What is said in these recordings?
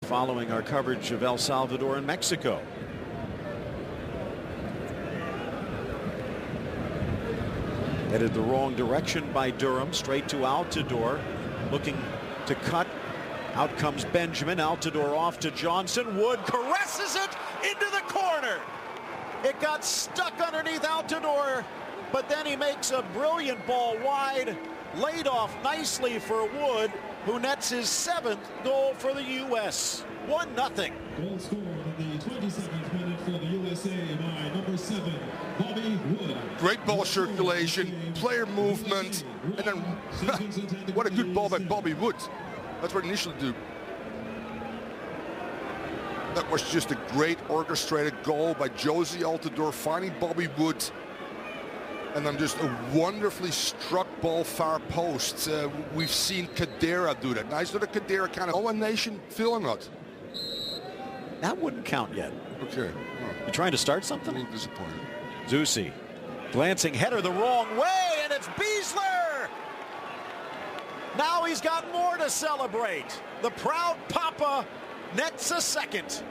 Following our coverage of El Salvador and Mexico. Headed the wrong direction by Durham, straight to Altidore, looking to cut. Out comes Benjamin. Altidore off to Johnson. Wood caresses it into the corner. It got stuck underneath Altidore, but then he makes a brilliant ball wide, laid off nicely for Wood, who nets his 7th goal for the U.S. 1-0. Goal scored in the 27th minute for the USA by number 7, Bobby Wood. Great ball circulation, player movement, and then what a good ball by Bobby Wood. That's what he initially do. That was just a great orchestrated goal by Josie Altidore, finding Bobby Wood. And then just a wonderfully struck ball far post. We've seen Kadira do that. Nice little Kadira kind of Owen Nation, Phil or not? That wouldn't count yet. Okay. You trying to start something? A little disappointed. Zusi, glancing header the wrong way, and it's Beasler! Now he's got more to celebrate. The proud Papa nets a 2nd.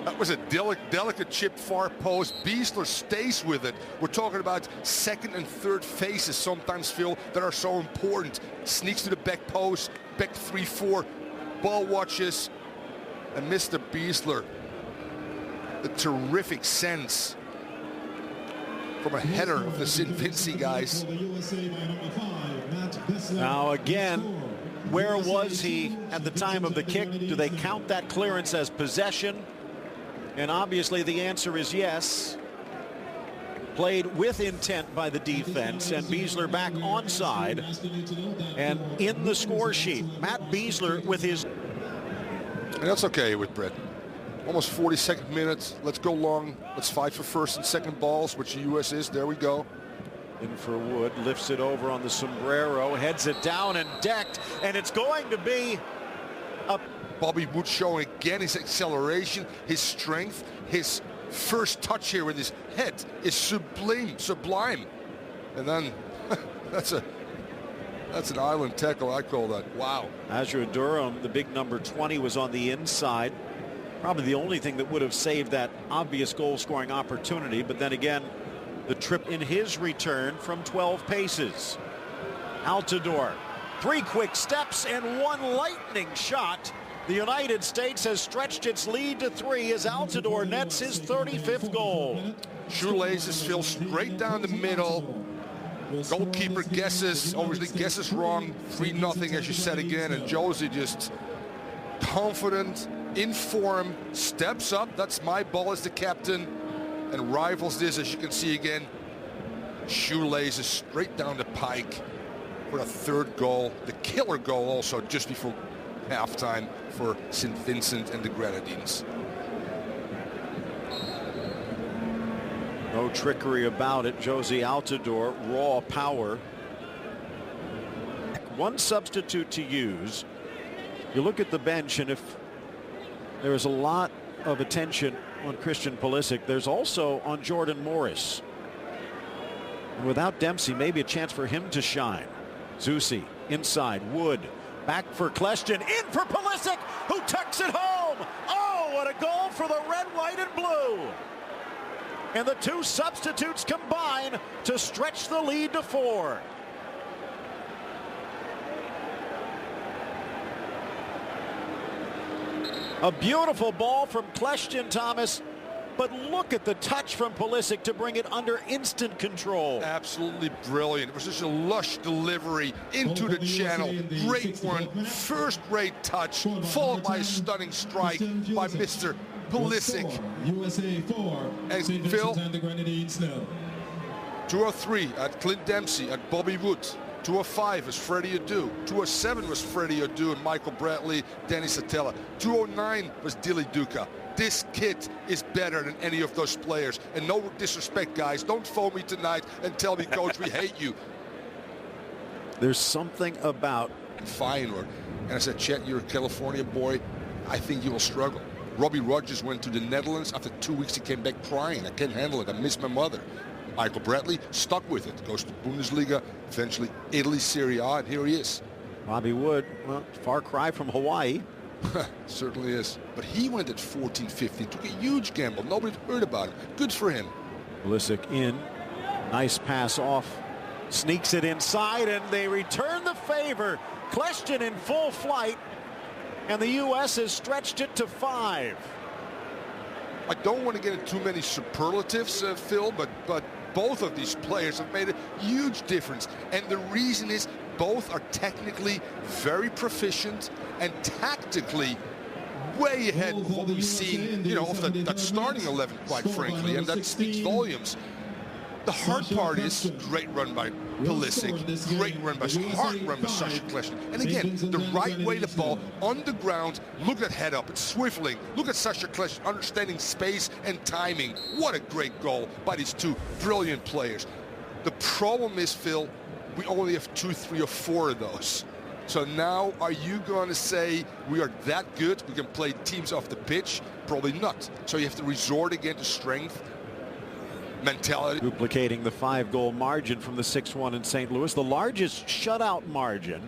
That was a delicate chip far post. Beasler stays with it. We're talking about 2nd and 3rd faces sometimes, Phil, that are so important. Sneaks to the back post, back 3-4, ball watches, and Mr. Beasler, the terrific sense from a header of the St. Vincent guys. Now again, where was he at the time of the kick? Do they count that clearance as possession? And obviously the answer is yes. Played with intent by the defense, and Beasler back onside and in the score sheet. Matt Beasler with his... And that's okay with Brett. Almost 42nd minute. Let's go long. Let's fight for 1st and 2nd balls, which the U.S. is. There we go. In for Wood, lifts it over on the sombrero, heads it down and decked, and it's going to be a... Bobby Wood showing again his acceleration, his strength, his first touch here with his head is sublime. And then that's an island tackle, I call that. Wow. Azure Durham, the big number 20, was on the inside. Probably the only thing that would have saved that obvious goal-scoring opportunity. But then again, the trip in his return from 12 paces. Altidore, 3 quick steps and 1 lightning shot. The United States has stretched its lead to 3 as Altidore nets his 35th goal. Shoelaces Phil straight down the middle. Goalkeeper guesses, obviously guesses wrong. 3-0 as you said again, and Josie just confident, in form, steps up. That's my ball as the captain, and rivals this, as you can see again. Shoelaces straight down the pike for a 3rd goal. The killer goal also just before halftime for St. Vincent and the Grenadines. No trickery about it. Josie Altidore, raw power. One substitute to use. You look at the bench, and if there is a lot of attention on Christian Pulisic, there's also on Jordan Morris. And without Dempsey, maybe a chance for him to shine. Zusi inside, Wood. Back for Kleshtin, in for Pulisic, who tucks it home. Oh, what a goal for the red, white, and blue. And the 2 substitutes combine to stretch the lead to 4. A beautiful ball from Kleshtin, Thomas. But look at the touch from Pulisic to bring it under instant control. Absolutely brilliant. It was just a lush delivery into the channel. Great one. First-rate touch, followed by a stunning strike by Mr. Pulisic. USA 4. And Phil, and the Grenadines 0. 203 at Clint Dempsey, at Bobby Wood. 205 was Freddie Adu. 207 was Freddie Adu and Michael Bradley, Danny Satella. 209 was Dilly Duca. This kid is better than any of those players. And no disrespect, guys. Don't phone me tonight and tell me, Coach, we hate you. There's something about Feyenoord. And I said, Chet, you're a California boy. I think you will struggle. Robbie Rogers went to the Netherlands. After 2 weeks, he came back crying. I can't handle it. I miss my mother. Michael Bradley stuck with it. Goes to Bundesliga, eventually Italy, Serie A, and here he is. Bobby Wood, well, far cry from Hawaii. Certainly is. But he went at 14-15, took a huge gamble. Nobody heard about him. Good for him. Pulisic in. Nice pass off. Sneaks it inside, and they return the favor. Kljestan in full flight, and the U.S. has stretched it to 5. I don't want to get into too many superlatives, Phil, but both of these players have made a huge difference. And the reason is both are technically very proficient and tactically way ahead of what we've seen, you know, of that starting 11, quite frankly, and that speaks volumes. The hard part is great run by Pulisic, great run by hard run by Sacha Kljestan. And again, the right way the ball on the ground. Look at that head up, it's swiveling. Look at Sacha Kljestan understanding space and timing. What a great goal by these two brilliant players. The problem is, Phil, we only have 2, 3, or 4 of those. So now, are you going to say we are that good? We can play teams off the pitch? Probably not. So you have to resort again to strength, mentality. Duplicating the 5-goal margin from the 6-1 in St. Louis, the largest shutout margin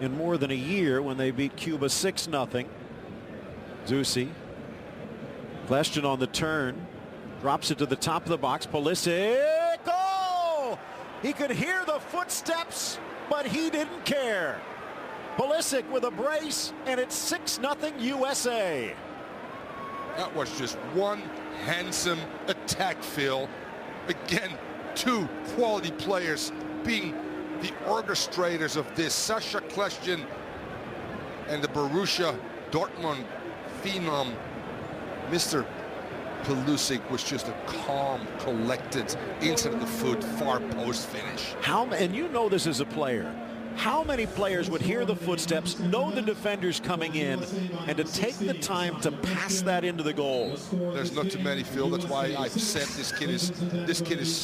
in more than a year when they beat Cuba 6-0. Zusi. Kljestan on the turn. Drops it to the top of the box. Pulisic. Oh! He could hear the footsteps, but he didn't care. Pulisic with a brace, and it's 6-0 USA. That was just one handsome attack, Phil. Again, 2 quality players being the orchestrators of this. Sacha Kljestan and the Borussia Dortmund phenom, Mr. Pulisic, was just a calm, collected, inside of the foot, far post finish. And you know this as a player. How many players would hear the footsteps, know the defender's coming in, and to take the time to pass that into the goal? There's not too many, Phil. That's why I've said this kid is